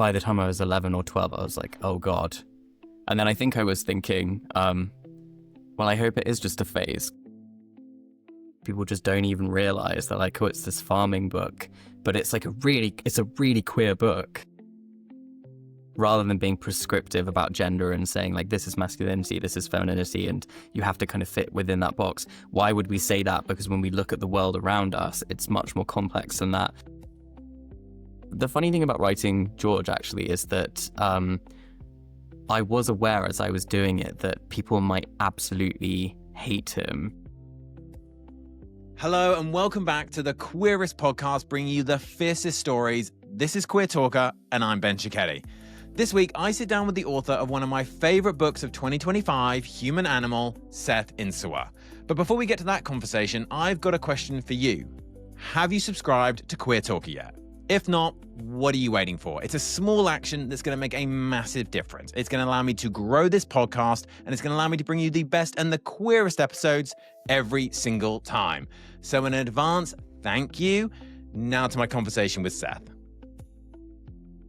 by the time I was 11 or 12, I was like, oh God. And then I think I was thinking, well, I hope it is just a phase. People just don't even realize that, like, oh, it's this farming book, but it's like it's a really queer book. Rather than being prescriptive about gender and saying, like, this is masculinity, this is femininity, and you have to kind of fit within that box. Why would we say that? Because when we look at the world around us, it's much more complex than that. The funny thing about writing George, actually, is that I was aware as I was doing it that people might absolutely hate him. Hello and welcome back to the queerest podcast, bringing you the fiercest stories. This is Queer Talker, and I'm Ben Cicchetti. This week, I sit down with the author of one of my favourite books of 2025, Human Animal, Seth Insua. But before we get to that conversation, I've got a question for you. Have you subscribed to Queer Talker yet? If not, what are you waiting for? It's a small action that's going to make a massive difference. It's going to allow me to grow this podcast, and it's going to allow me to bring you the best and the queerest episodes every single time. So in advance, thank you. Now to my conversation with Seth.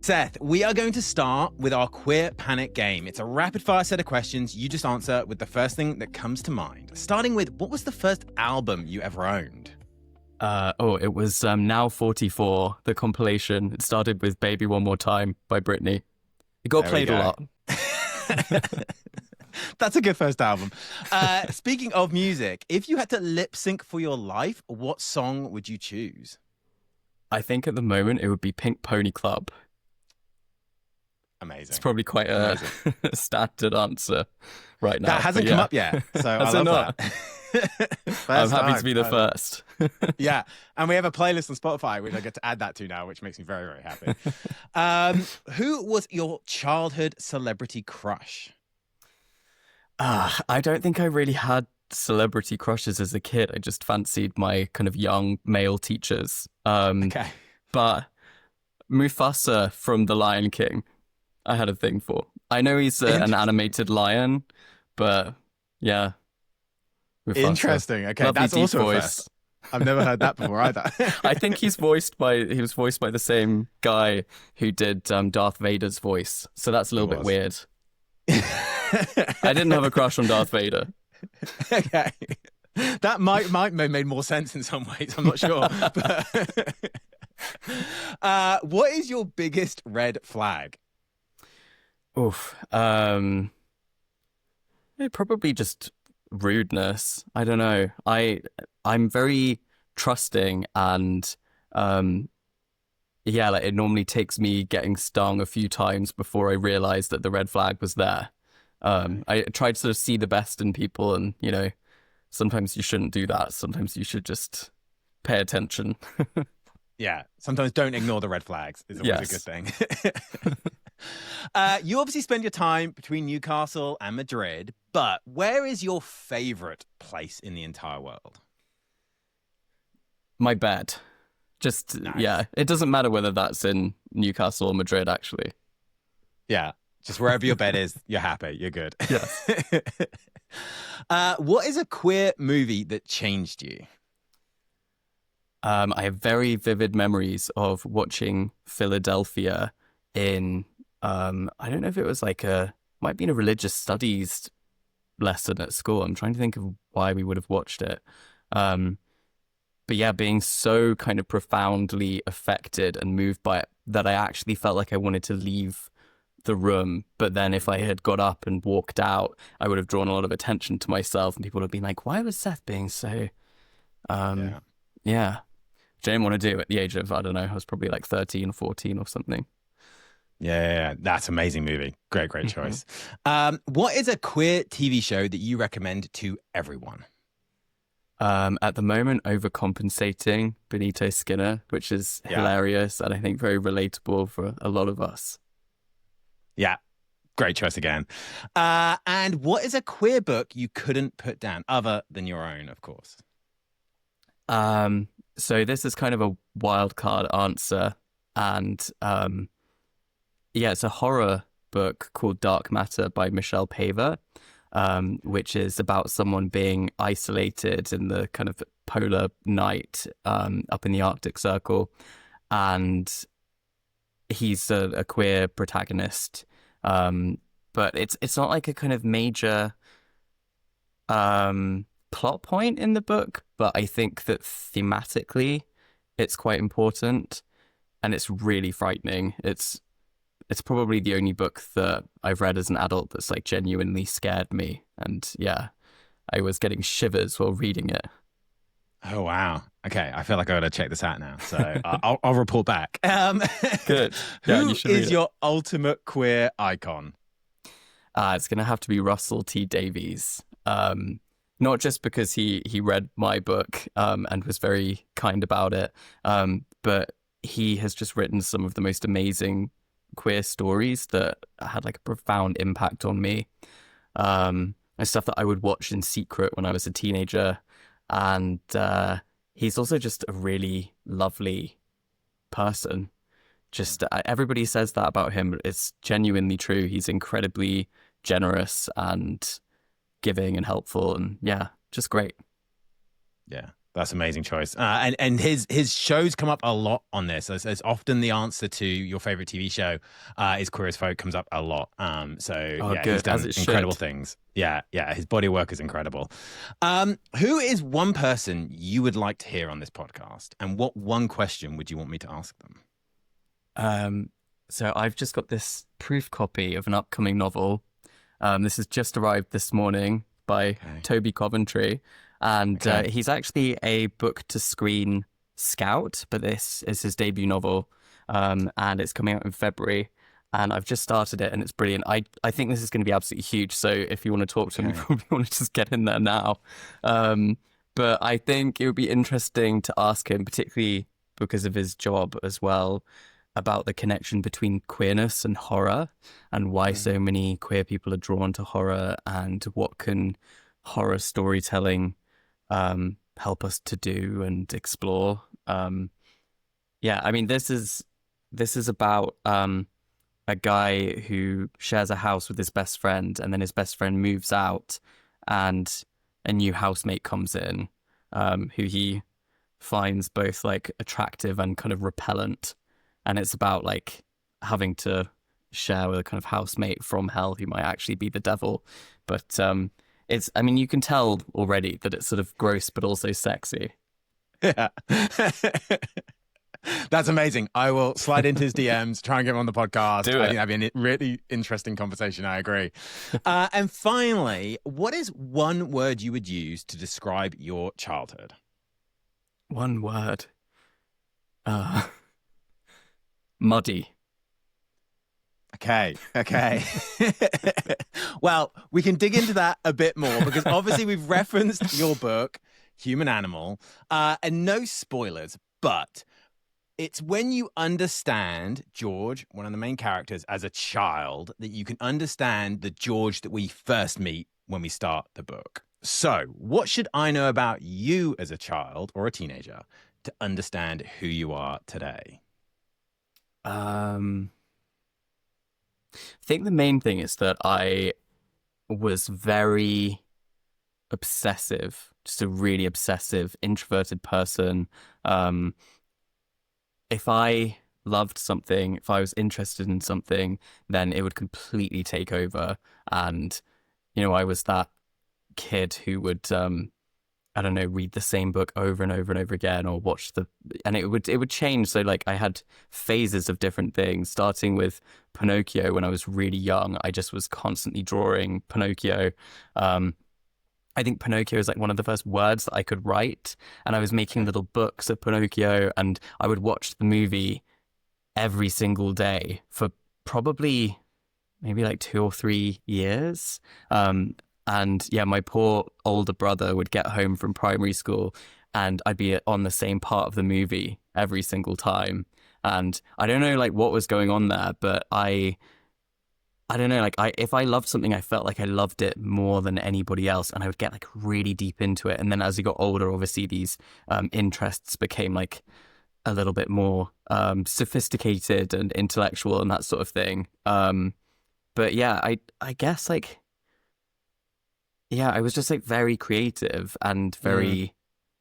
Seth, we are going to start with our Queer Panic game. It's a rapid-fire set of questions. You just answer with the first thing that comes to mind. Starting with, what was the first album you ever owned? It was Now 44, the compilation. It started with Baby One More Time by Britney. It got played a lot. That's a good first album. Speaking of music, if you had to lip sync for your life, what song would you choose? I think at the moment it would be Pink Pony Club. Amazing. It's probably quite a standard answer right now. That hasn't come up yet, so I love that. I'm happy to be the first. Yeah, and we have a playlist on Spotify, which I get to add that to now, which makes me very, very happy. Who was your childhood celebrity crush? I don't think I really had celebrity crushes as a kid. I just fancied my kind of young male teachers. Okay. But Mufasa from The Lion King, I had a thing for. I know he's an animated lion, but yeah. Mufasa. Interesting. Okay, lovely that's deep also voice. a first. I've never heard that before either. I think he was voiced by the same guy who did Darth Vader's voice. So that's a little bit weird. I didn't have a crush on Darth Vader. Okay. That might have made more sense in some ways. I'm not sure. But, what is your biggest red flag? Oof. Probably just rudeness. I don't know. I'm very trusting, and it normally takes me getting stung a few times before I realize that the red flag was there. I try to sort of see the best in people, and sometimes you shouldn't do that. Sometimes you should just pay attention. Yeah, sometimes don't ignore the red flags is always a good thing. You obviously spend your time between Newcastle and Madrid, but where is your favorite place in the entire world? My bed. Just, nice. Yeah, it doesn't matter whether that's in Newcastle or Madrid, actually. Yeah, just wherever your bed is, you're happy, you're good. Yes. What is a queer movie that changed you? I have very vivid memories of watching Philadelphia in, I don't know if it was might have been a religious studies lesson at school. I'm trying to think of why we would have watched it. But yeah, being so kind of profoundly affected and moved by it that I actually felt like I wanted to leave the room. But then if I had got up and walked out, I would have drawn a lot of attention to myself, and people would have been like, why was Seth being so... Yeah. Which I didn't want to do at the age of, I don't know, I was probably like 13 or 14 or something. Yeah, that's an amazing movie. Great choice. What is a queer TV show that you recommend to everyone? At the moment, Overcompensating, Benito Skinner, which is hilarious and I think very relatable for a lot of us. Yeah, great choice again. And what is a queer book you couldn't put down, other than your own, of course? So this is kind of a wild card answer, and it's a horror book called Dark Matter by Michelle Paver, which is about someone being isolated in the kind of polar night up in the Arctic Circle, and he's a queer protagonist, but it's not like a kind of major plot point in the book, but I think that thematically it's quite important, and it's really frightening. It's probably the only book that I've read as an adult that's like genuinely scared me, and yeah, I was getting shivers while reading it. Oh wow. Okay, I feel like I gotta check this out now. So I'll report back. Good. Yeah, Who you should read is it. your ultimate queer icon? It's gonna have to be Russell T Davies. Not just because he read my book and was very kind about it, but he has just written some of the most amazing queer stories that had like a profound impact on me. And stuff that I would watch in secret when I was a teenager. And he's also just a really lovely person. Just everybody says that about him, but it's genuinely true. He's incredibly generous and giving and helpful, and yeah, just great. Yeah, that's an amazing choice. And his shows come up a lot on this. As often the answer to your favorite TV show is Queer as Folk comes up a lot. So Oh, yeah, he's good, as done it incredible should. things. Yeah, his body work is incredible. Who is one person you would like to hear on this podcast, and what one question would you want me to ask them? So I've just got this proof copy of an upcoming novel. This has just arrived this morning by Toby Coventry, and he's actually a book to screen scout, but this is his debut novel, and it's coming out in February. And I've just started it, and it's brilliant. I think this is going to be absolutely huge. So if you want to talk to him, you probably want to just get in there now. But I think it would be interesting to ask him, particularly because of his job as well, about the connection between queerness and horror, and why so many queer people are drawn to horror, and what can horror storytelling help us to do and explore. Yeah, I mean, this is about a guy who shares a house with his best friend, and then his best friend moves out, and a new housemate comes in, who he finds both like attractive and kind of repellent. And it's about like having to share with a kind of housemate from hell who might actually be the devil. But I mean, you can tell already that it's sort of gross but also sexy. Yeah. That's amazing. I will slide into his DMs, try and get him on the podcast. Do it. I think that'd be a really interesting conversation. I agree. And finally, what is one word you would use to describe your childhood? One word. Muddy. Okay. Well, we can dig into that a bit more because obviously we've referenced your book, Human Animal, and no spoilers, but it's when you understand George, one of the main characters, as a child, that you can understand the George that we first meet when we start the book. So, what should I know about you as a child or a teenager to understand who you are today? I think the main thing is that I was very obsessive, just a really obsessive, introverted person. If I loved something, if I was interested in something, then it would completely take over. And, you know, I was that kid who would, I don't know, read the same book over and over and over again, or and it would change. So like I had phases of different things, starting with Pinocchio when I was really young. I just was constantly drawing Pinocchio. I think Pinocchio is like one of the first words that I could write, and I was making little books of Pinocchio, and I would watch the movie every single day for probably maybe like 2 or 3 years. And yeah, my poor older brother would get home from primary school and I'd be on the same part of the movie every single time. And I don't know like what was going on there, but I don't know, like if I loved something, I felt like I loved it more than anybody else, and I would get like really deep into it. And then as I got older, obviously these interests became like a little bit more sophisticated and intellectual and that sort of thing. But yeah, I guess like, yeah, I was just like very creative and very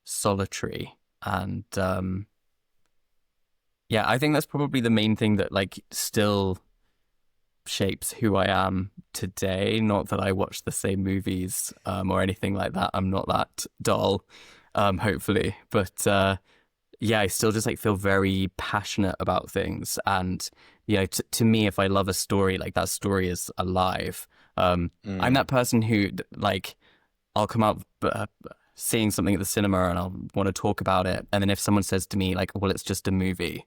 solitary, and Yeah, I think that's probably the main thing that like still shapes who I am today. Not that I watch the same movies or anything like that. I'm not that dull, hopefully. But yeah, I still just like feel very passionate about things. And, you know, to me, if I love a story, like that story is alive. I'm that person who like, I'll come out seeing something at the cinema and I'll want to talk about it. And then if someone says to me like, well, it's just a movie,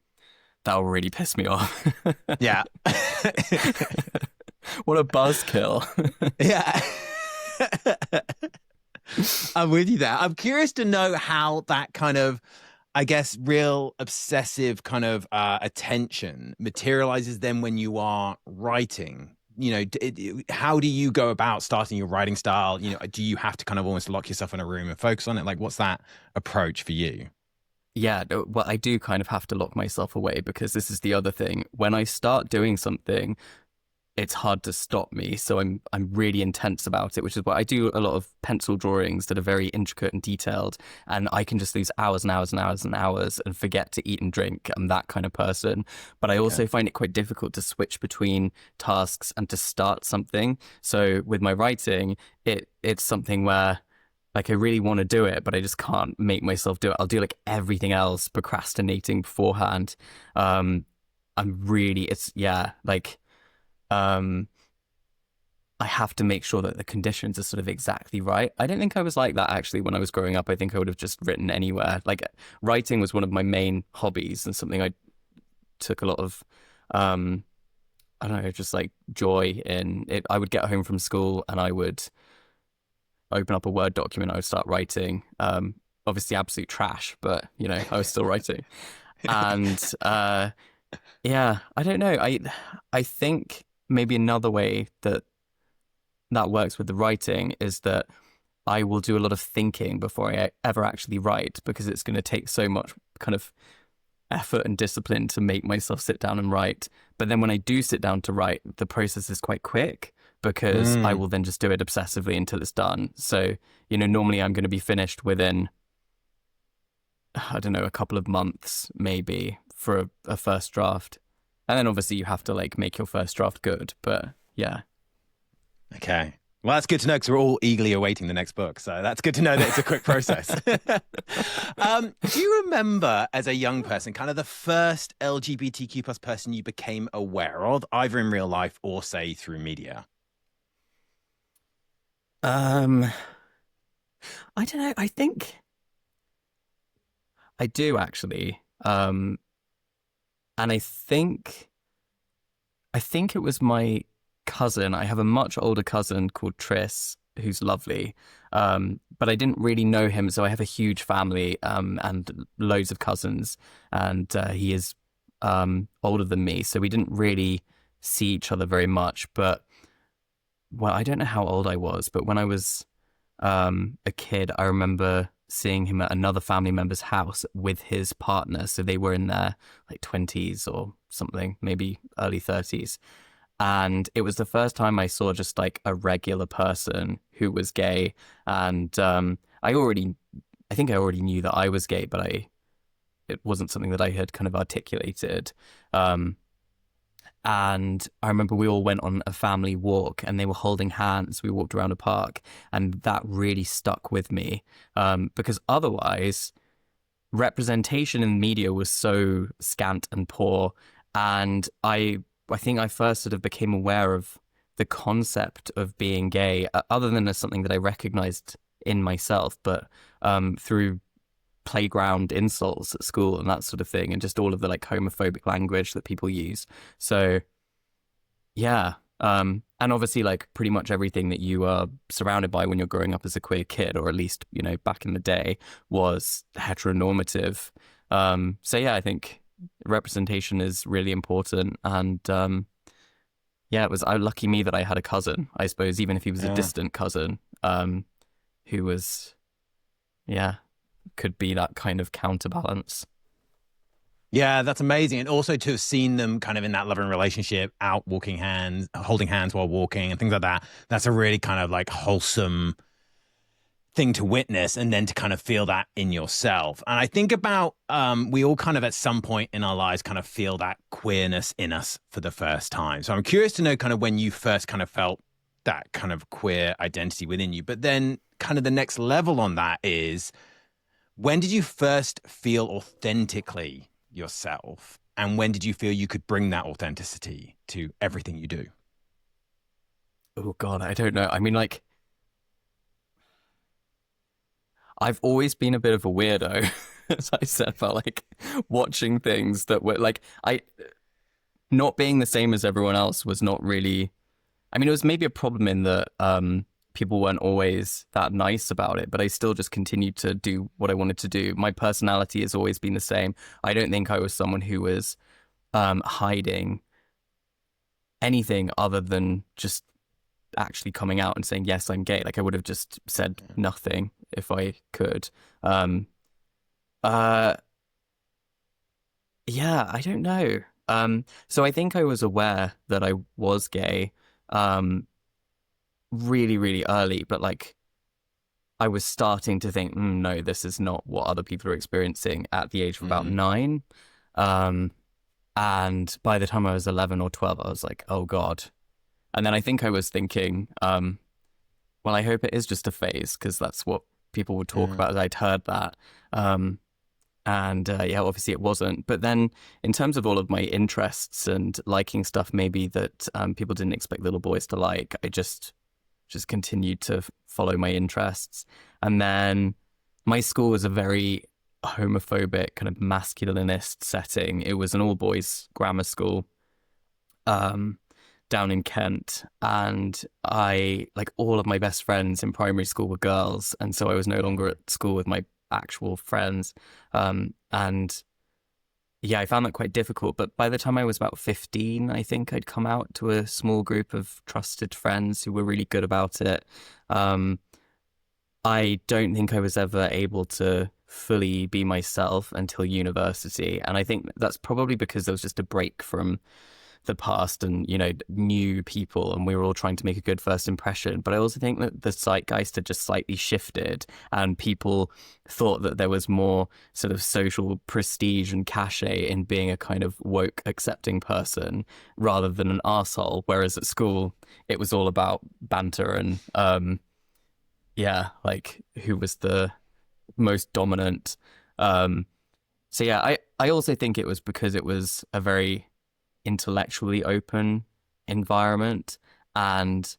that'll really piss me off. Yeah. What a buzzkill. Yeah. I'm with you there. I'm curious to know how that kind of, I guess, real obsessive kind of attention materializes then when you are writing. You know, how do you go about starting your writing style? You know, do you have to kind of almost lock yourself in a room and focus on it? Like, what's that approach for you? Yeah, well, I do kind of have to lock myself away because this is the other thing. When I start doing something, it's hard to stop me. So I'm really intense about it, which is why I do a lot of pencil drawings that are very intricate and detailed. And I can just lose hours and hours and hours and hours and forget to eat and drink. I'm that kind of person. But I also find it quite difficult to switch between tasks and to start something. So with my writing, it's something where like I really want to do it, but I just can't make myself do it. I'll do like everything else, procrastinating beforehand. I have to make sure that the conditions are sort of exactly right. I don't think I was like that actually when I was growing up. I think I would have just written anywhere. Like writing was one of my main hobbies and something I took a lot of, I don't know, just like joy in it. I would get home from school and I would open up a Word document. I would start writing. Obviously absolute trash, but you know, I was still writing. And yeah, I don't know. I think maybe another way that works with the writing is that I will do a lot of thinking before I ever actually write because it's going to take so much kind of effort and discipline to make myself sit down and write. But then when I do sit down to write, the process is quite quick because I will then just do it obsessively until it's done. So, you know, normally I'm going to be finished within, I don't know, a couple of months maybe for a first draft. And then obviously you have to like make your first draft good, but yeah. Okay. Well, that's good to know because we're all eagerly awaiting the next book. So that's good to know that it's a quick process. Do you remember as a young person, kind of the first LGBTQ plus person you became aware of, either in real life or say through media? I don't know. I think I do actually. And I think it was my cousin. I have a much older cousin called Tris, who's lovely. But I didn't really know him, so I have a huge family and loads of cousins, and he is older than me, so we didn't really see each other very much. But well, I don't know how old I was, but when I was a kid, I remember seeing him at another family member's house with his partner. So they were in their like 20s or something, maybe early 30s. And it was the first time I saw just like a regular person who was gay. And I think I already knew that I was gay, but it wasn't something that I had kind of articulated. And I remember we all went on a family walk and they were holding hands. We walked around a park and that really stuck with me because otherwise representation in media was so scant and poor. And I think I first sort of became aware of the concept of being gay, other than as something that I recognized in myself, but through playground insults at school and that sort of thing, and just all of the like homophobic language that people use. So yeah, and obviously like pretty much everything that you are surrounded by when you're growing up as a queer kid, or at least, you know, back in the day, was heteronormative. So yeah, I think representation is really important. And yeah, it was lucky me that I had a cousin, I suppose, even if he was a distant cousin, who was, yeah, could be that kind of counterbalance. Yeah, that's amazing. And also to have seen them kind of in that loving relationship, out walking hands, holding hands while walking and things like that. That's a really kind of like wholesome thing to witness and then to kind of feel that in yourself. And I think about we all kind of at some point in our lives kind of feel that queerness in us for the first time. So I'm curious to know kind of when you first kind of felt that kind of queer identity within you. But then kind of the next level on that is, when did you first feel authentically yourself? And when did you feel you could bring that authenticity to everything you do? Oh God, I don't know. I mean, like, I've always been a bit of a weirdo, as I said, about like watching things that were like, not being the same as everyone else was not really, I mean, it was maybe a problem in that people weren't always that nice about it, but I still just continued to do what I wanted to do. My personality has always been the same. I don't think I was someone who was hiding anything other than just actually coming out and saying, yes, I'm gay. Like, I would have just said nothing if I could. Yeah, I don't know. So I think I was aware that I was gay really, really early, but like I was starting to think, no, this is not what other people are experiencing at the age of about 9. And by the time I was 11 or 12, I was like, oh God. And then I think I was thinking, well, I hope it is just a phase, because that's what people would talk about. I'd heard that. Yeah, obviously it wasn't. But then in terms of all of my interests and liking stuff maybe that people didn't expect little boys to like, I just continued to follow my interests. And then my school was a very homophobic, kind of masculinist setting. It was an all-boys grammar school down in Kent. And I, like, all of my best friends in primary school were girls. And so I was no longer at school with my actual friends. And yeah, I found that quite difficult. But by the time I was about 15, I think I'd come out to a small group of trusted friends who were really good about it. I don't think I was ever able to fully be myself until university. And I think that's probably because there was just a break from the past and, you know, new people, and we were all trying to make a good first impression. But I also think that the zeitgeist had just slightly shifted, and people thought that there was more sort of social prestige and cachet in being a kind of woke, accepting person rather than an arsehole. Whereas at school, it was all about banter and, yeah, like who was the most dominant. So yeah, I also think it was because it was a very intellectually open environment, and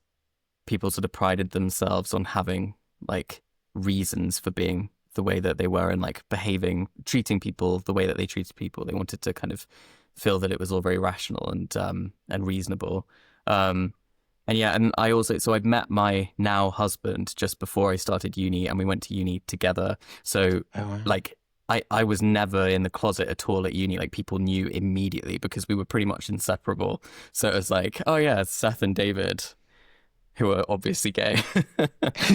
people sort of prided themselves on having like reasons for being the way that they were and like behaving, treating people the way that they treated people. They wanted to kind of feel that it was all very rational and reasonable. And yeah, and I also, so I'd met my now husband just before I started uni, and we went to uni together. So like I was never in the closet at all at uni. Like, people knew immediately because we were pretty much inseparable. So it was like, oh yeah, it's Seth and David, who are obviously gay,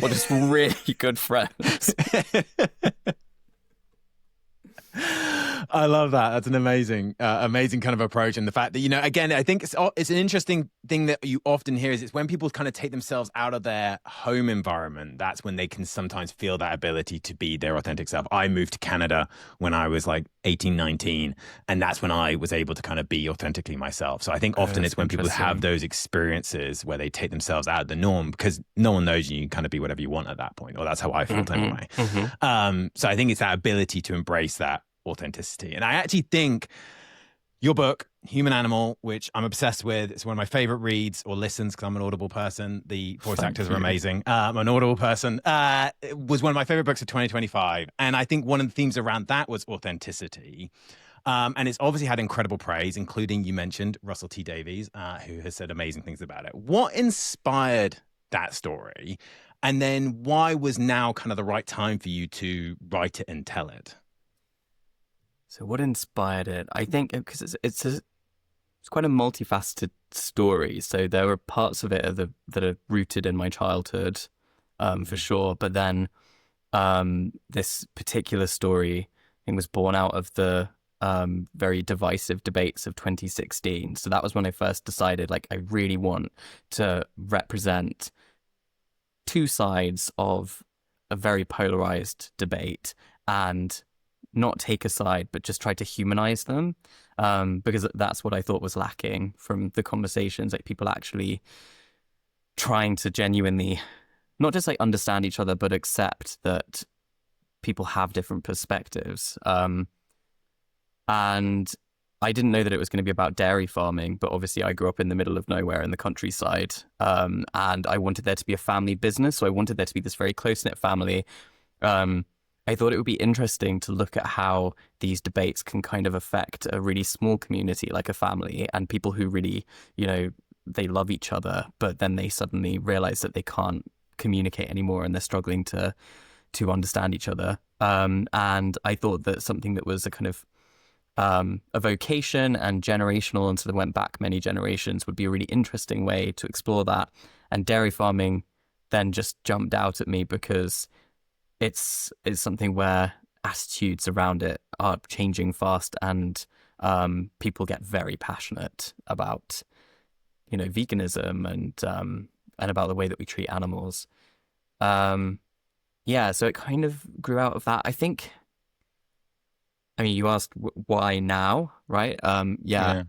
or just really good friends. I love that. That's an amazing kind of approach. And the fact that, you know, again, I think it's an interesting thing that you often hear is it's when people kind of take themselves out of their home environment, that's when they can sometimes feel that ability to be their authentic self. I moved to Canada when I was like 18, 19, and that's when I was able to kind of be authentically myself. So I think often it's when people have those experiences where they take themselves out of the norm, because no one knows you can kind of be whatever you want at that point, or that's how I felt anyway. So I think it's that ability to embrace that authenticity. And I actually think your book, Human Animal, which I'm obsessed with, it's one of my favorite reads or listens because I'm an Audible person. The voice actors are amazing. I'm an Audible person. It was one of my favorite books of 2025. And I think one of the themes around that was authenticity. And it's obviously had incredible praise, including, you mentioned, Russell T Davies, who has said amazing things about it. What inspired that story? And then why was now kind of the right time for you to write it and tell it? So what inspired it? I think because it's quite a multifaceted story. So there are parts of it that are rooted in my childhood, for sure. But then this particular story, I think, was born out of the very divisive debates of 2016. So that was when I first decided, like, I really want to represent two sides of a very polarized debate and not take a side, but just try to humanize them, because that's what I thought was lacking from the conversations, like people actually trying to genuinely not just like understand each other, but accept that people have different perspectives. And I didn't know that it was going to be about dairy farming, but obviously I grew up in the middle of nowhere in the countryside, and I wanted there to be a family business. So I wanted there to be this very close-knit family. I thought it would be interesting to look at how these debates can kind of affect a really small community like a family, and people who really, they love each other, but then they suddenly realize that they can't communicate anymore and they're struggling to understand each other. And I thought that something that was a kind of a vocation and generational, and sort of went back many generations, would be a really interesting way to explore that. And dairy farming then just jumped out at me because it's something where attitudes around it are changing fast, and people get very passionate about, veganism and about the way that we treat animals. So it kind of grew out of that. I think, you asked why now, right? Yeah.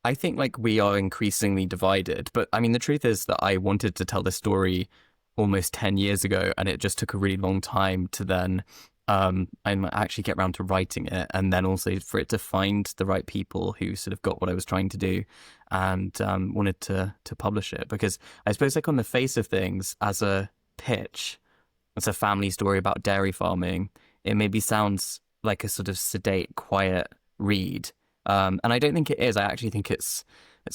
I think like we are increasingly divided, but the truth is that I wanted to tell this story almost 10 years ago, and it just took a really long time to then actually get around to writing it, and then also for it to find the right people who sort of got what I was trying to do and wanted to publish it. Because I suppose like on the face of things, as a pitch, it's a family story about dairy farming, it maybe sounds like a sort of sedate, quiet read. And I don't think it is. I actually think it's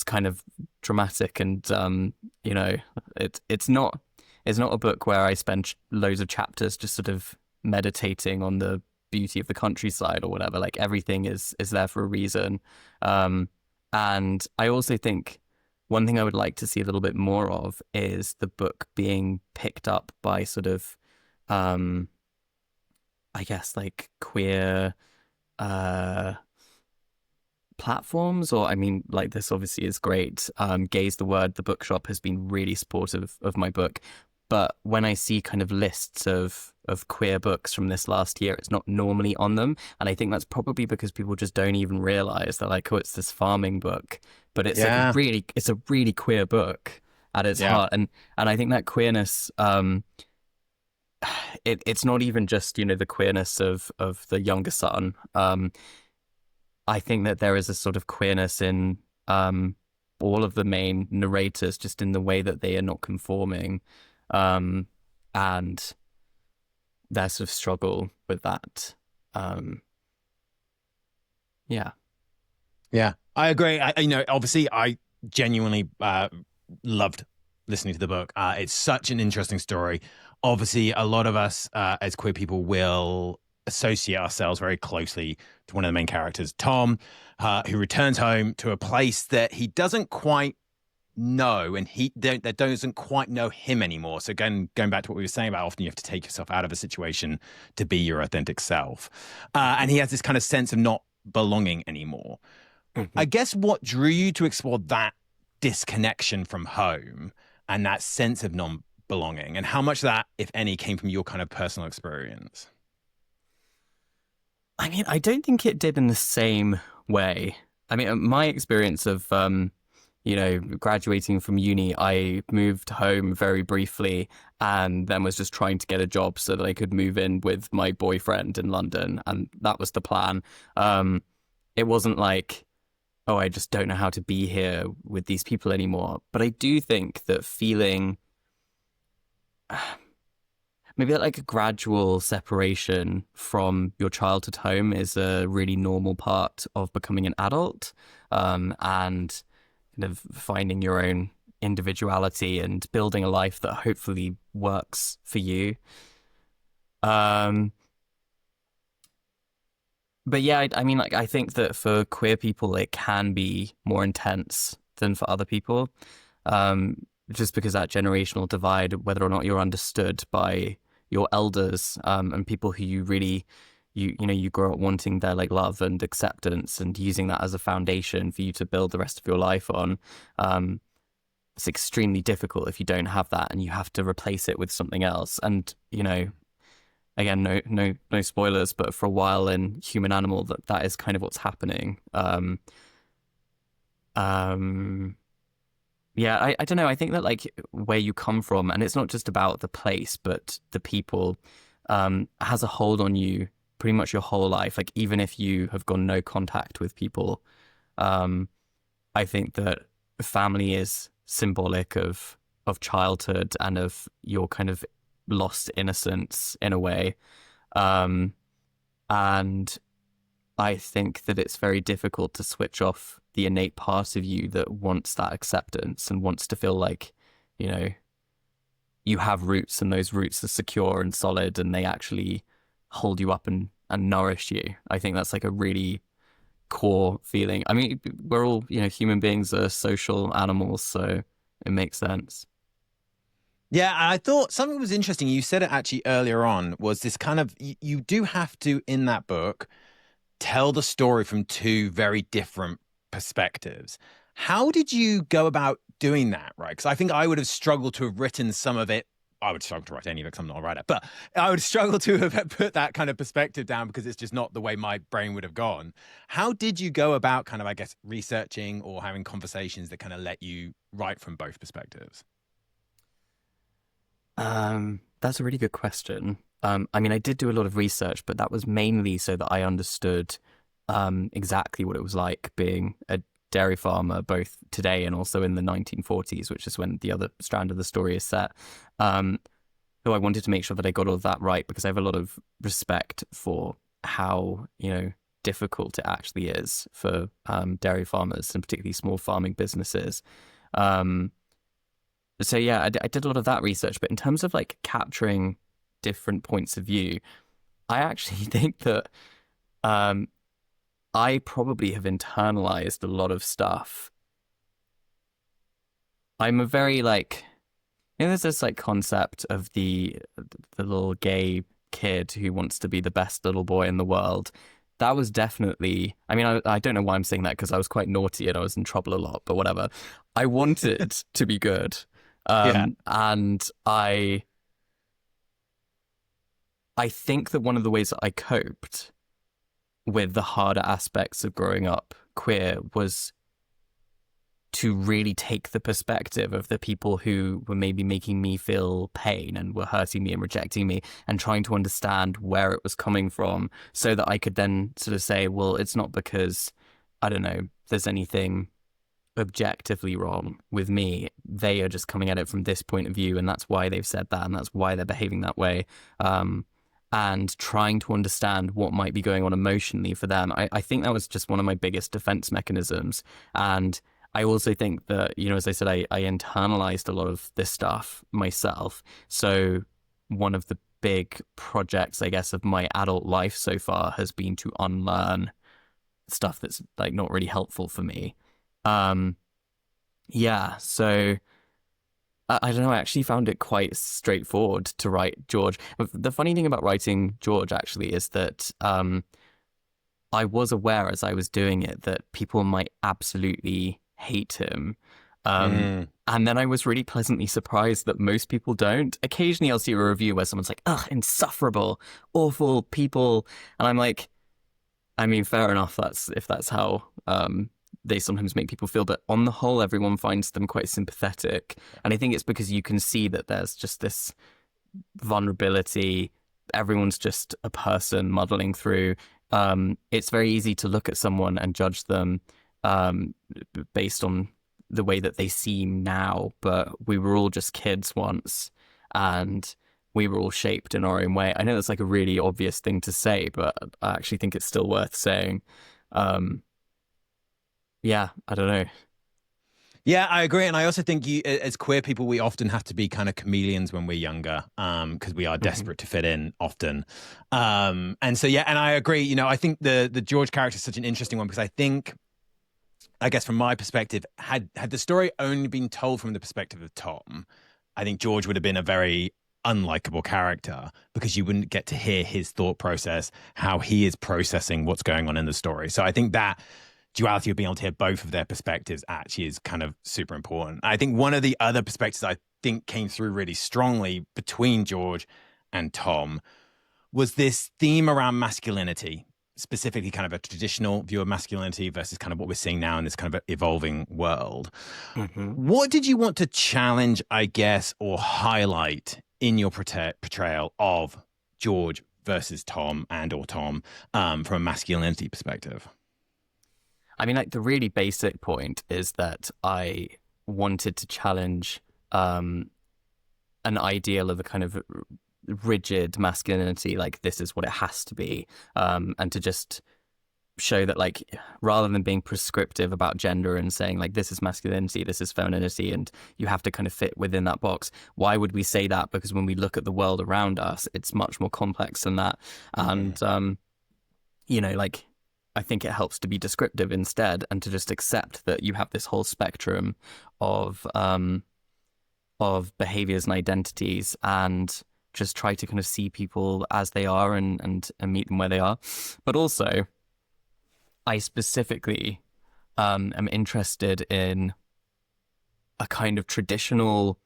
kind of dramatic, and it's not a book where I spend loads of chapters just sort of meditating on the beauty of the countryside or whatever. Like everything is there for a reason. And I also think one thing I would like to see a little bit more of is the book being picked up by sort of, I guess, like queer platforms, or like this obviously is great. Gaze the Word, the bookshop, has been really supportive of my book. But when I see kind of lists of queer books from this last year, it's not normally on them. And I think that's probably because people just don't even realize they're like, oh, it's this farming book. But it's it's a really queer book at its heart. And I think that queerness, it's not even just, the queerness of the younger son. I think that there is a sort of queerness in all of the main narrators, just in the way that they are not conforming. And their sort of struggle with that. Yeah, I agree. Obviously, I genuinely loved listening to the book. It's such an interesting story. Obviously, a lot of us as queer people will associate ourselves very closely to one of the main characters, Tom, who returns home to a place that he doesn't quite know, and that doesn't quite know him anymore. So going back to what we were saying about often you have to take yourself out of a situation to be your authentic self. And he has this kind of sense of not belonging anymore. Mm-hmm. I guess what drew you to explore that disconnection from home and that sense of non-belonging, and how much of that, if any, came from your kind of personal experience? I don't think it did in the same way. My experience of graduating from uni, I moved home very briefly and then was just trying to get a job so that I could move in with my boyfriend in London. And that was the plan. It wasn't like, oh, I just don't know how to be here with these people anymore. But I do think that feeling maybe that like a gradual separation from your childhood home is a really normal part of becoming an adult, and kind of finding your own individuality and building a life that hopefully works for you. But yeah, I think that for queer people, it can be more intense than for other people. Just because that generational divide, whether or not you're understood by your elders, and people who you really, you grow up wanting their like love and acceptance and using that as a foundation for you to build the rest of your life on. it's extremely difficult if you don't have that and you have to replace it with something else. And, you know, again, no spoilers, but for a while in Human Animal, that is kind of what's happening. Yeah, I don't know. I think that like where you come from, and it's not just about the place, but the people, has a hold on you pretty much your whole life. Like even if you have gone no contact with people, I think that family is symbolic of childhood and of your kind of lost innocence in a way. And I think that it's very difficult to switch off the innate part of you that wants that acceptance and wants to feel like, you know, you have roots and those roots are secure and solid and they actually hold you up and nourish you. I think that's like a really core feeling. I mean, we're all, you know, human beings are social animals, so it makes sense. Yeah, I thought something was interesting. You said it actually earlier on, was this kind of, you do have to, in that book, tell the story from two very different perspectives. How did you go about doing that, right? Because I think I would have struggled to have written some of it. I would struggle to write any of it because I'm not a writer, but I would struggle to have put that kind of perspective down because it's just not the way my brain would have gone. How did you go about kind of, I guess, researching or having conversations that kind of let you write from both perspectives? That's a really good question. I mean, I did do a lot of research, but that was mainly so that I understood exactly what it was like being a dairy farmer, both today and also in the 1940s, which is when the other strand of the story is set. So I wanted to make sure that I got all of that right because I have a lot of respect for how, you know, difficult it actually is for dairy farmers and particularly small farming businesses. So yeah, I did a lot of that research, but in terms of like capturing different points of view, I actually think that I probably have internalized a lot of stuff. I'm a very like, you know, there's this like concept of the little gay kid who wants to be the best little boy in the world. That was definitely, I mean, I don't know why I'm saying that because I was quite naughty and I was in trouble a lot, but whatever. I wanted to be good. Yeah. And I think that one of the ways that I coped with the harder aspects of growing up queer was to really take the perspective of the people who were maybe making me feel pain and were hurting me and rejecting me and trying to understand where it was coming from so that I could then sort of say, well, it's not because, I don't know, there's anything objectively wrong with me. They are just coming at it from this point of view and that's why they've said that and that's why they're behaving that way. And trying to understand what might be going on emotionally for them. I think that was just one of my biggest defense mechanisms. And I also think that, you know, as I said, I internalized a lot of this stuff myself. So one of the big projects, I guess, of my adult life so far has been to unlearn stuff that's like not really helpful for me. Yeah, so I don't know, I actually found it quite straightforward to write George. The funny thing about writing George actually is that I was aware as I was doing it that people might absolutely hate him. And then I was really pleasantly surprised that most people don't. Occasionally I'll see a review where someone's like, ugh, insufferable, awful people. And I'm like, I mean, fair enough, if that's how they sometimes make people feel, but on the whole, everyone finds them quite sympathetic. And I think it's because you can see that there's just this vulnerability. Everyone's just a person muddling through. It's very easy to look at someone and judge them based on the way that they seem now, but we were all just kids once and we were all shaped in our own way. I know that's like a really obvious thing to say, but I actually think it's still worth saying. Yeah, I don't know. Yeah, I agree. And I also think as queer people, we often have to be kind of chameleons when we're younger because we are desperate to fit in often. And so, yeah, and I agree. You know, I think the George character is such an interesting one because I think, I guess from my perspective, had the story only been told from the perspective of Tom, I think George would have been a very unlikable character because you wouldn't get to hear his thought process, how he is processing what's going on in the story. So I think that duality of being able to hear both of their perspectives actually is kind of super important. I think one of the other perspectives I think came through really strongly between George and Tom was this theme around masculinity, specifically kind of a traditional view of masculinity versus kind of what we're seeing now in this kind of evolving world. Mm-hmm. What did you want to challenge, I guess, or highlight in your portrayal of George versus Tom or Tom from a masculinity perspective? I mean, like, the really basic point is that I wanted to challenge an ideal of a kind of rigid masculinity, like this is what it has to be, and to just show that, like, rather than being prescriptive about gender and saying like this is masculinity, this is femininity, and you have to kind of fit within that box, why would we say that? Because when we look at the world around us, it's much more complex than that. And you know, like, I think it helps to be descriptive instead, and to just accept that you have this whole spectrum of behaviors and identities, and just try to kind of see people as they are and meet them where they are. But also, I specifically am interested in a kind of traditional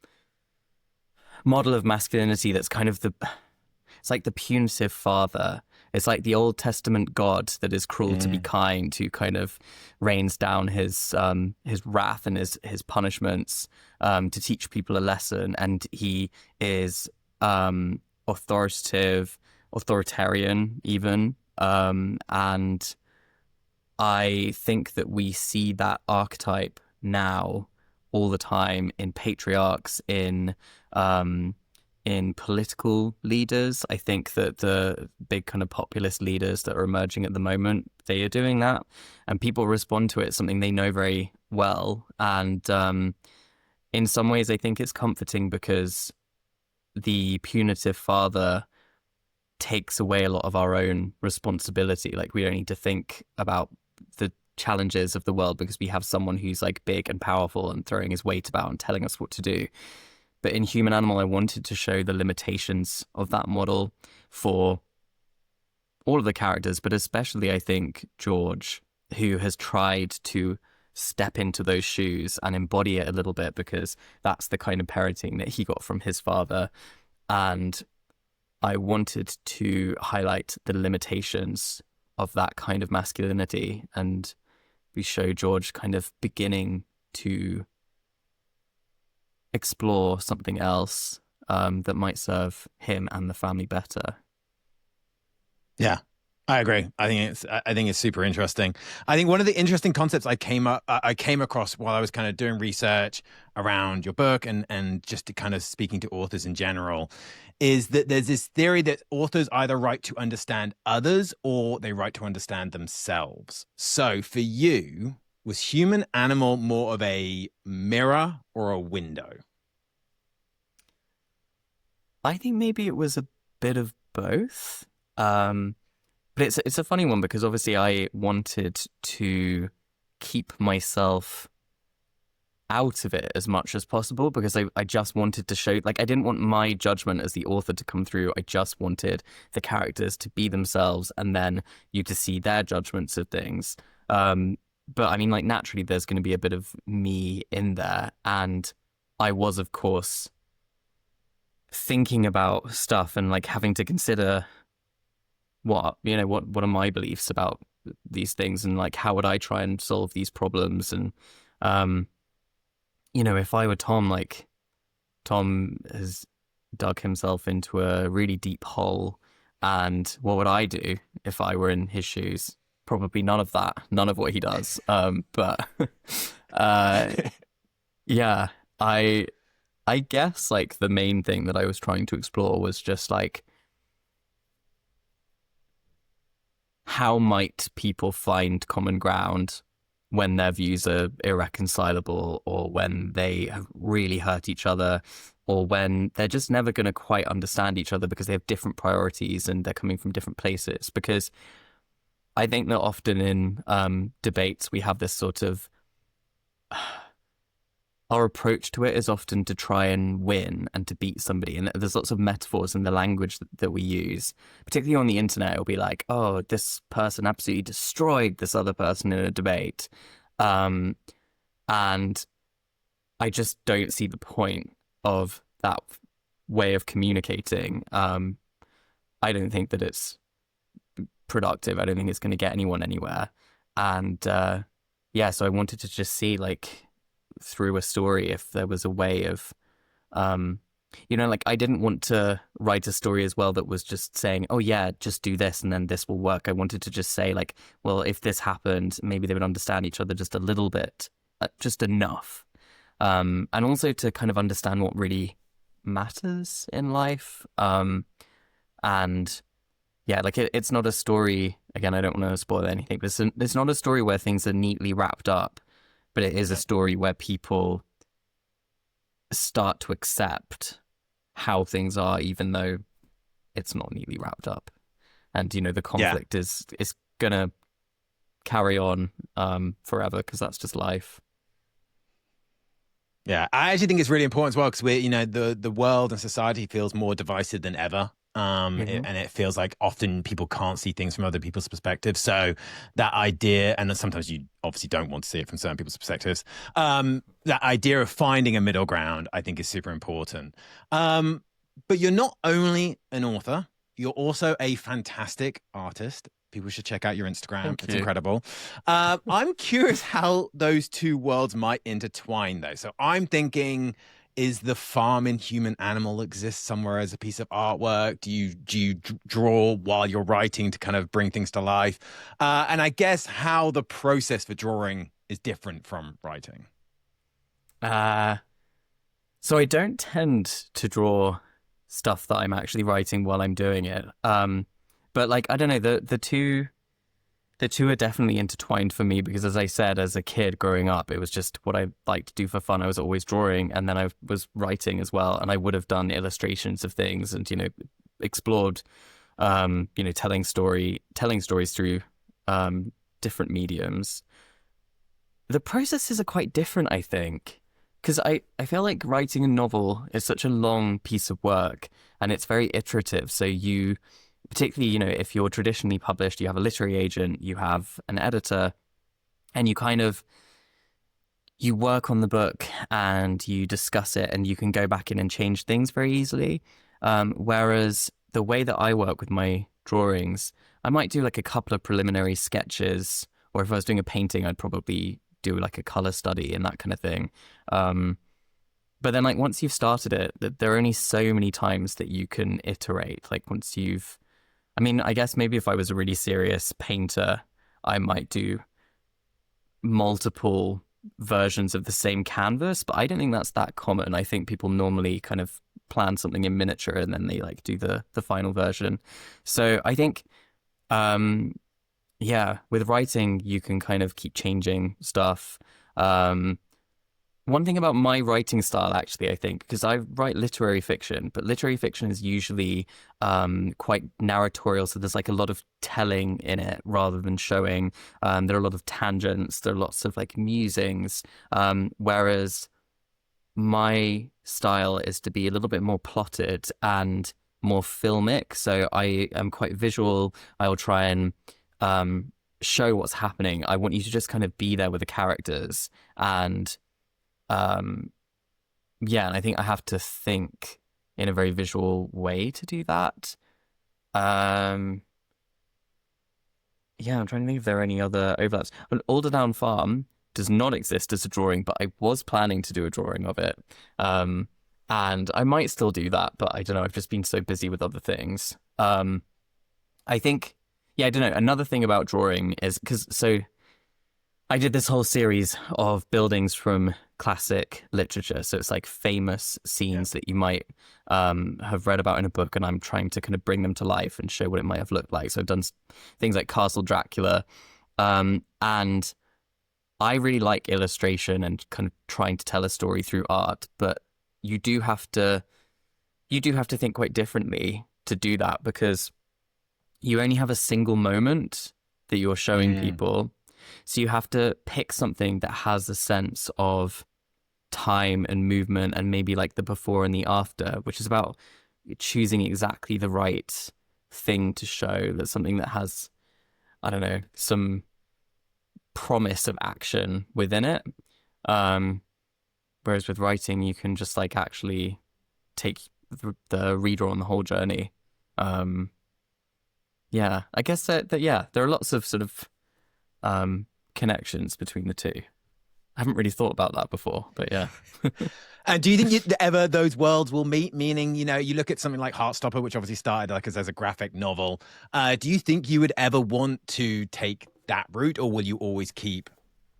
model of masculinity that's kind of it's like the punitive father. It's like the Old Testament God that is cruel to be kind, who kind of rains down his wrath and his punishments to teach people a lesson. And he is authoritarian even. And I think that we see that archetype now all the time in patriarchs, in political leaders. I think that the big kind of populist leaders that are emerging at the moment, they are doing that, and people respond to it as something they know very well. And in some ways, I think it's comforting, because the punitive father takes away a lot of our own responsibility. Like, we don't need to think about the challenges of the world because we have someone who's like big and powerful and throwing his weight about and telling us what to do. But in Human Animal, I wanted to show the limitations of that model for all of the characters, but especially, I think, George, who has tried to step into those shoes and embody it a little bit, because that's the kind of parenting that he got from his father. And I wanted to highlight the limitations of that kind of masculinity, and we show George kind of beginning to explore something else that might serve him and the family better. Yeah, I agree. I think it's super interesting. I think one of the interesting concepts I came across while I was kind of doing research around your book and just to kind of speaking to authors in general is that there's this theory that authors either write to understand others or they write to understand themselves. So for you, was Human Animal more of a mirror or a window? I think maybe it was a bit of both. But it's a funny one, because obviously I wanted to keep myself out of it as much as possible, because I just wanted to show, like, I didn't want my judgment as the author to come through. I just wanted the characters to be themselves, and then you to see their judgments of things. But I mean, like, naturally there's going to be a bit of me in there. And I was, of course, thinking about stuff and like having to consider what are my beliefs about these things, and like how would I try and solve these problems. And if I were Tom, like, Tom has dug himself into a really deep hole, and what would I do if I were in his shoes? Probably none of what he does. But yeah, I guess like the main thing that I was trying to explore was just like, how might people find common ground when their views are irreconcilable, or when they have really hurt each other, or when they're just never going to quite understand each other because they have different priorities and they're coming from different places. Because I think that often in debates we have this sort of our approach to it is often to try and win and to beat somebody. And there's lots of metaphors in the language that we use, particularly on the internet. It'll be like, oh, this person absolutely destroyed this other person in a debate. And I just don't see the point of that way of communicating. I don't think that it's productive. I don't think it's going to get anyone anywhere. And so I wanted to just see, like, through a story, if there was a way of, like, I didn't want to write a story as well that was just saying, oh yeah, just do this and then this will work. I wanted to just say, like, well, if this happened, maybe they would understand each other just a little bit, just enough. And also to kind of understand what really matters in life. And yeah, like it's not a story, again, I don't want to spoil anything, but it's not a story where things are neatly wrapped up, but it is a story where people start to accept how things are, even though it's not neatly wrapped up. And, the conflict is going to carry on forever, because that's just life. Yeah, I actually think it's really important as well, because the world and society feels more divisive than ever. And it feels like often people can't see things from other people's perspectives. So that idea, and then sometimes you obviously don't want to see it from certain people's perspectives, that idea of finding a middle ground, I think, is super important. But you're not only an author, you're also a fantastic artist. People should check out your Instagram. It's incredible. I'm curious how those two worlds might intertwine, though. So I'm thinking, is the farm in Human Animal exist somewhere as a piece of artwork? Do you draw while you're writing to kind of bring things to life? And I guess how the process for drawing is different from writing. So I don't tend to draw stuff that I'm actually writing while I'm doing it. But like, I don't know, the two are definitely intertwined for me, because as I said, as a kid growing up, it was just what I liked to do for fun. I was always drawing, and then I was writing as well. And I would have done illustrations of things and, explored, telling stories through different mediums. The processes are quite different, I think, because I feel like writing a novel is such a long piece of work, and it's very iterative. So you, particularly, if you're traditionally published, you have a literary agent, you have an editor, and you work on the book and you discuss it, and you can go back in and change things very easily. Whereas the way that I work with my drawings, I might do like a couple of preliminary sketches, or if I was doing a painting, I'd probably do like a color study and that kind of thing. But then, like, once you've started it, there are only so many times that you can iterate. Like, I guess maybe if I was a really serious painter, I might do multiple versions of the same canvas, but I don't think that's that common. I think people normally kind of plan something in miniature and then they like do the final version. So I think, with writing, you can kind of keep changing stuff. One thing about my writing style, actually, I think, because I write literary fiction, but literary fiction is usually quite narratorial. So there's like a lot of telling in it rather than showing. There are a lot of tangents. There are lots of like musings. Whereas my style is to be a little bit more plotted and more filmic. So I am quite visual. I'll try and show what's happening. I want you to just kind of be there with the characters, and and I think I have to think in a very visual way to do that. I'm trying to think if there are any other overlaps. But Alderdown Farm does not exist as a drawing, but I was planning to do a drawing of it. And I might still do that, but I don't know. I've just been so busy with other things. I think, I don't know. Another thing about drawing is, so I did this whole series of buildings from classic literature. So it's like famous scenes that you might have read about in a book, and I'm trying to kind of bring them to life and show what it might have looked like. So I've done things like Castle Dracula. And I really like illustration and kind of trying to tell a story through art, but you do have to think quite differently to do that, because you only have a single moment that you're showing people. So you have to pick something that has a sense of time and movement, and maybe like the before and the after, which is about choosing exactly the right thing to show. That's something that has, I don't know, some promise of action within it. Whereas with writing, you can just like actually take the reader on the whole journey. Yeah, I guess that yeah, there are lots of sort of connections between the two. I haven't really thought about that before, but yeah. And do you think ever those worlds will meet? Meaning, you know, you look at something like Heartstopper, which obviously started like as a graphic novel. Do you think you would ever want to take that route, or will you always keep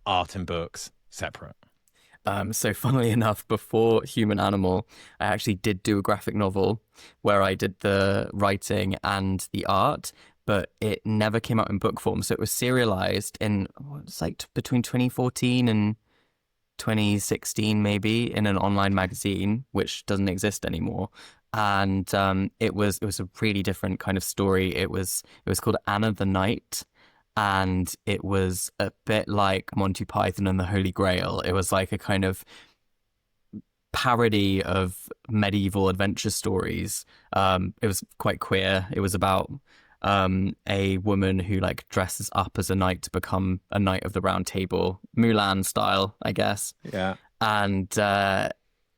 art and books separate? So funnily enough, before Human Animal, I actually did do a graphic novel where I did the writing and the art, but it never came out in book form. So it was serialized in, it's like between 2014 and 2016, maybe, in an online magazine, which doesn't exist anymore. And it was a really different kind of story. It was called Anna the Knight. And it was a bit like Monty Python and the Holy Grail. It was like a kind of parody of medieval adventure stories. It was quite queer. It was about a woman who like dresses up as a knight to become a knight of the Round Table, Mulan style, I guess. Yeah. And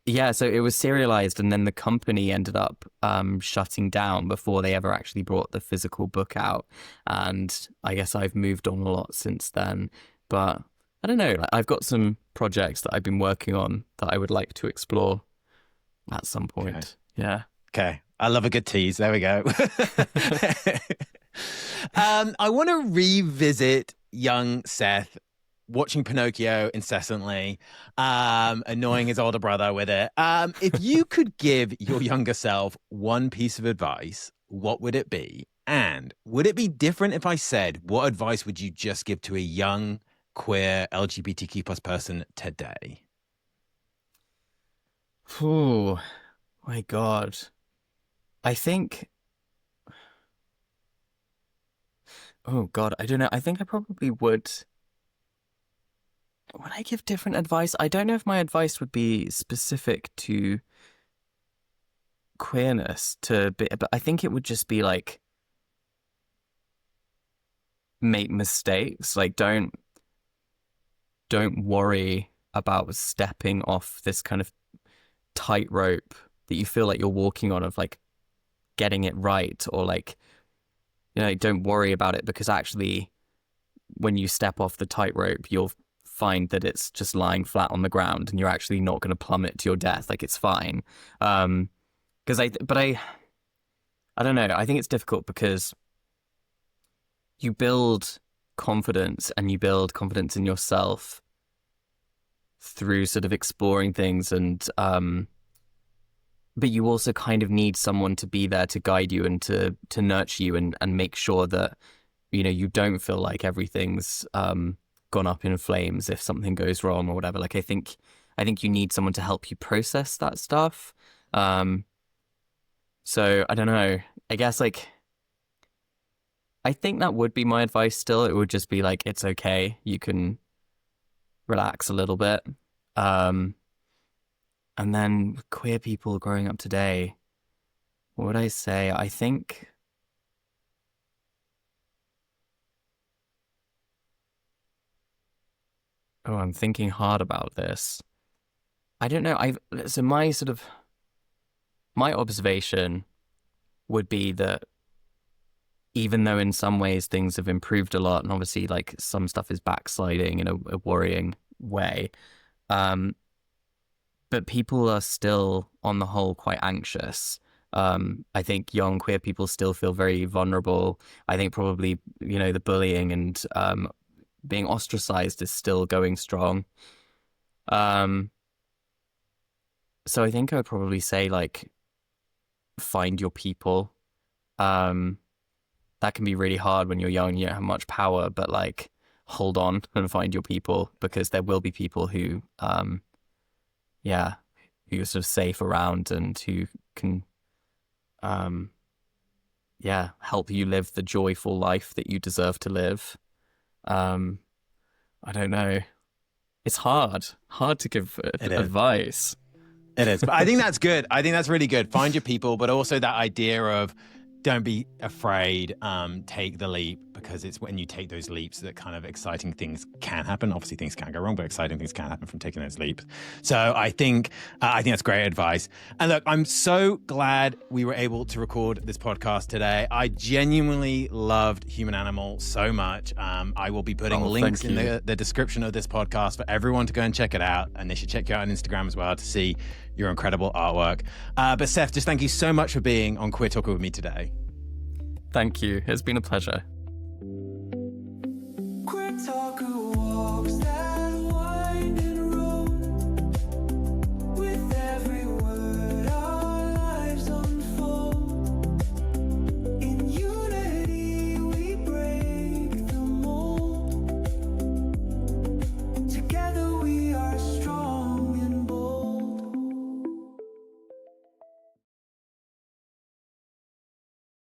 yeah, so it was serialized, and then the company ended up shutting down before they ever actually brought the physical book out. And I guess I've moved on a lot since then. But I don't know, I've got some projects that I've been working on that I would like to explore at some point. Okay. Yeah. Okay. I love a good tease. There we go. I want to revisit young Seth watching Pinocchio incessantly, annoying his older brother with it. If you could give your younger self one piece of advice, what would it be? And would it be different if I said, what advice would you just give to a young, queer, LGBTQ plus person today? Oh, my God. I think, oh God, I don't know. I think I probably would I give different advice? I don't know if my advice would be specific to queerness but I think it would just be like make mistakes. Like don't worry about stepping off this kind of tightrope that you feel like you're walking on of like getting it right, or like, you know, don't worry about it, because actually when you step off the tightrope, you'll find that it's just lying flat on the ground and you're actually not going to plummet to your death. Like, it's fine. Because I don't know. I think it's difficult because you build confidence, and you build confidence in yourself through sort of exploring things, and but you also kind of need someone to be there to guide you and to nurture you and make sure that, you know, you don't feel like everything's gone up in flames if something goes wrong or whatever. Like, I think you need someone to help you process that stuff. So I don't know. I guess like I think that would be my advice still. It would just be like, it's okay. You can relax a little bit. And then with queer people growing up today, what would I say? I think I'm thinking hard about this. I don't know. So my observation would be that even though in some ways things have improved a lot, and obviously like some stuff is backsliding in a worrying way, but people are still on the whole quite anxious. I think young queer people still feel very vulnerable. I think probably, you know, the bullying and being ostracized is still going strong. So I think I would probably say like find your people. That can be really hard when you're young, you don't have much power, but like hold on and find your people, because there will be people who who you're sort of safe around and who can help you live the joyful life that you deserve to live. I don't know. it's hard to give advice. It is. But I think that's good. I think that's really good. Find your people, but also that idea of don't be afraid, take the leap, because it's when you take those leaps that kind of exciting things can happen. Obviously, things can go wrong, but exciting things can happen from taking those leaps. So I think that's great advice. And look, I'm so glad we were able to record this podcast today. I genuinely loved Human Animal so much. I will be putting links in the description of this podcast for everyone to go and check it out. And they should check you out on Instagram as well to see your incredible artwork. But Seth, just thank you so much for being on Queer Talker with me today. Thank you. It's been a pleasure.